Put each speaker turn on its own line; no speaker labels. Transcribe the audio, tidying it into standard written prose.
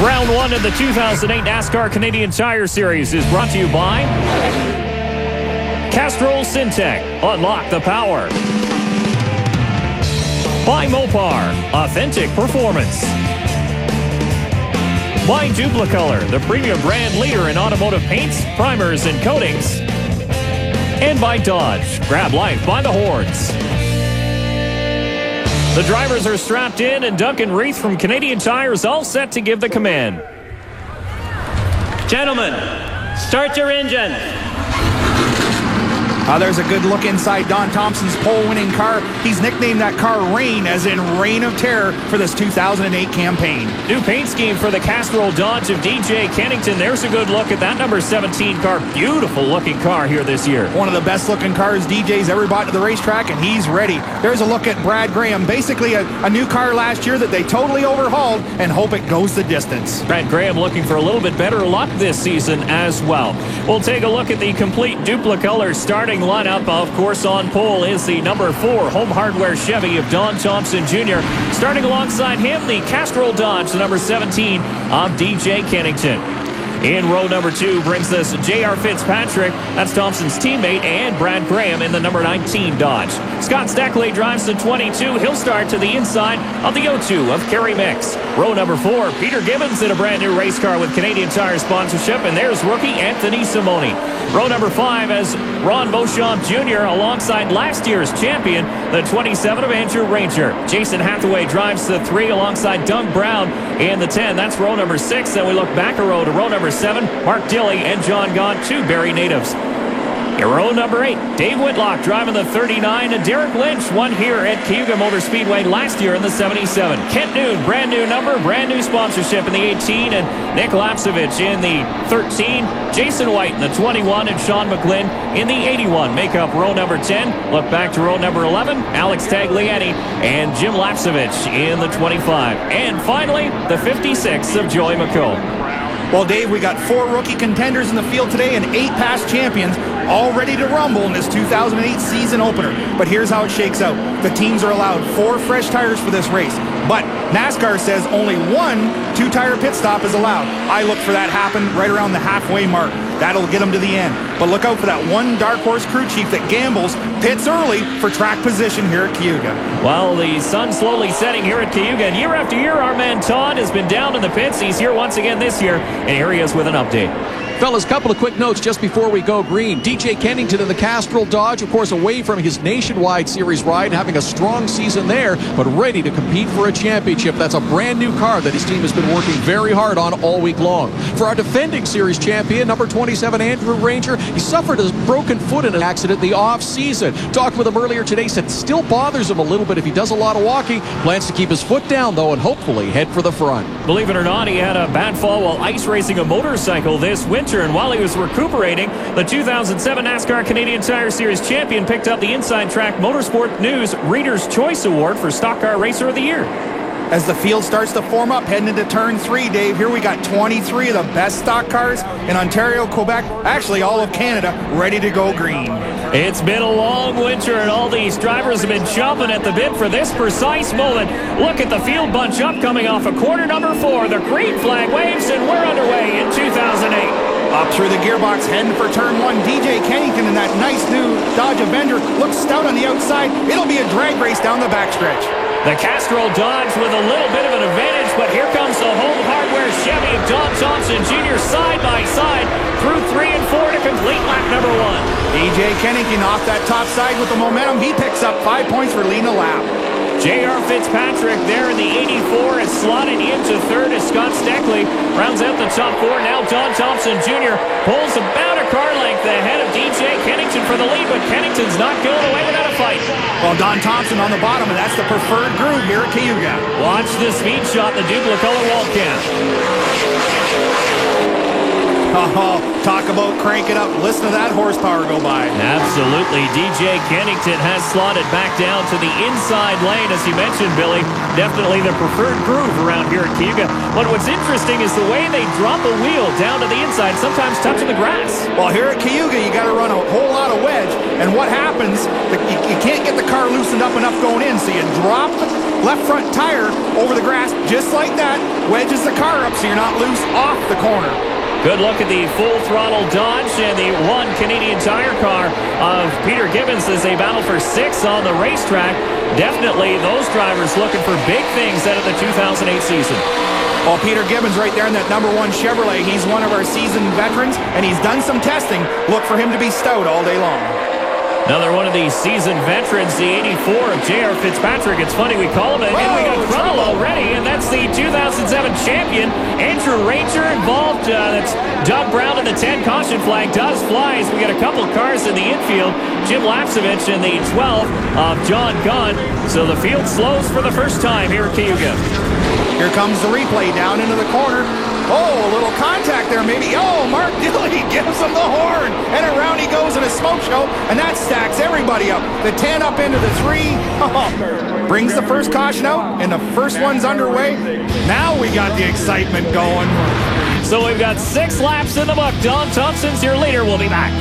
Round 1 of the 2008 NASCAR Canadian Tire Series is brought to you by Castrol Syntec. Unlock the power. By Mopar. Authentic performance. By Duplicolor, the premium brand leader in automotive paints, primers, and coatings. And by Dodge. Grab life by the horns. The drivers are strapped in, and Duncan Reith from Canadian Tire is all set to give the command.
Gentlemen, start your engine.
There's a good look inside Don Thompson's pole-winning car. He's nicknamed that car Rain, as in Reign of Terror, for this 2008 campaign.
New paint scheme for the Castrol Dodge of DJ Kennington. There's a good look at that number 17 car. Beautiful looking car here this year.
One of the best looking cars DJ's ever bought to the racetrack, and he's ready. There's a look at Brad Graham. Basically a new car last year that they totally overhauled and hope it goes the distance.
Brad Graham looking for a little bit better luck this season as well. We'll take a look at the complete Duplicolor starting lineup. Of course, on pole is the number 4 Home Hardware Chevy of Don Thompson Jr. Starting alongside him, the Castrol Dodge, the number 17 of DJ Kennington. In row number 2 brings us J.R. Fitzpatrick. That's Thompson's teammate, and Brad Graham in the number 19 Dodge. Scott Steckley drives the 22. He'll start to the inside of the O2 of Kerry Mix. Row number 4, Peter Gibbons in a brand new race car with Canadian Tire sponsorship, and there's rookie Anthony Simoni. Row number 5 as Ron Beauchamp Jr. alongside last year's champion, the 27 of Andrew Ranger. Jason Hathaway drives the 3 alongside Doug Brown in the 10. That's row number 6. Then we look back a row to row number 7, Mark Dilley and John Gaunt, 2 Barrie natives. In row number 8, Dave Whitlock driving the 39, and Derek Lynch won here at Cayuga Motor Speedway last year in the 77. Kent Noon, brand new number, brand new sponsorship in the 18, and Nick Lapsevich in the 13, Jason White in the 21, and Sean McGlynn in the 81. Make up row number 10. Look back to row number 11, Alex Tagliani and Jim Lapsevich in the 25. And finally, the 56 of Joey McCall.
Well, Dave, we got 4 rookie contenders in the field today and 8 past champions all ready to rumble in this 2008 season opener. But here's how it shakes out. The teams are allowed 4 fresh tires for this race, but NASCAR says only 1 2-tire pit stop is allowed. I look for that happen right around the halfway mark. That'll get them to the end. But look out for that one dark horse crew chief that gambles, pits early for track position here at Cayuga.
Well, the sun's slowly setting here at Cayuga, and year after year, our man Todd has been down in the pits. He's here once again this year, and here he is with an update.
Fellas, couple of quick notes just before we go green. DJ Kennington in the Castrol Dodge, of course, away from his nationwide series ride, having a strong season there, but ready to compete for a championship. That's a brand new car that his team has been working very hard on all week long. For our defending series champion, number 27, Andrew Ranger, he suffered a broken foot in an accident in the off-season. Talked with him earlier today, said it still bothers him a little bit if he does a lot of walking. Plans to keep his foot down, though, and hopefully head for the front.
Believe it or not, he had a bad fall while ice racing a motorcycle this winter, and while he was recuperating, the 2007 NASCAR Canadian Tire Series champion picked up the Inside Track Motorsport News Reader's Choice Award for Stock Car Racer of the Year.
As the field starts to form up, heading into turn 3, Dave, here we got 23 of the best stock cars in Ontario, Quebec, actually all of Canada, ready to go green.
It's been a long winter, and all these drivers have been chomping at the bit for this precise moment. Look at the field bunch up coming off of quarter number 4. The green flag waves, and we're underway in 2008.
Up through the gearbox, heading for turn 1. DJ Kennington in that nice new Dodge Avenger looks stout on the outside. It'll be a drag race down the backstretch.
The Castrol Dodge with a little bit of an advantage, but here comes the Home Hardware Chevy of Don Thompson Jr. side by side through 3 and 4 to complete lap number 1.
DJ Kennington off that top side with the momentum. He picks up 5 points for leading the lap.
J.R. Fitzpatrick there in the 84 is slotted into 3rd as Scott Steckley rounds out the top 4. Now Don Thompson Jr. pulls about a car length ahead of DJ Kennington for the lead, but Kennington's not going away without a fight.
Well, Don Thompson on the bottom, and that's the preferred groove here at Cayuga.
Watch the speed shot, the Duplicolor wall cam.
Oh, talk about crank it up. Listen to that horsepower go by.
Absolutely. DJ Kennington has slotted back down to the inside lane, as you mentioned, Billy. Definitely the preferred groove around here at Cayuga. But what's interesting is the way they drop a wheel down to the inside, sometimes touching the grass.
Well, here at Cayuga, you got to run a whole lot of wedge. And what happens, you can't get the car loosened up enough going in, so you drop left front tire over the grass, just like that, wedges the car up so you're not loose off the corner.
Good look at the full throttle Dodge and the one Canadian Tire car of Peter Gibbons as they battle for 6 on the racetrack. Definitely those drivers looking for big things out of the 2008 season.
Well, Peter Gibbons right there in that number 1 Chevrolet, he's one of our seasoned veterans, and he's done some testing. Look for him to be stout all day long.
Another one of these seasoned veterans, the 84 of J.R. Fitzpatrick. It's funny we call him, and we got trouble already, and that's the 2007 champion, Andrew Ranger, involved. That's Doug Brown in the 10. Caution flag does fly as we got a couple cars in the infield. Jim Lapsevich in the 12 of John Gunn. So the field slows for the first time here at Cayuga.
Here comes the replay down into the corner. Oh, a little contact there maybe. Oh, Mark Dilley gives him the horn. And around he goes in a smoke show. And that stacks everybody up. The 10 up into the 3. Oh, brings the first caution out. And the first one's underway. Now we got the excitement going.
So we've got 6 laps in the book. Don Thompson's your leader. We'll be back.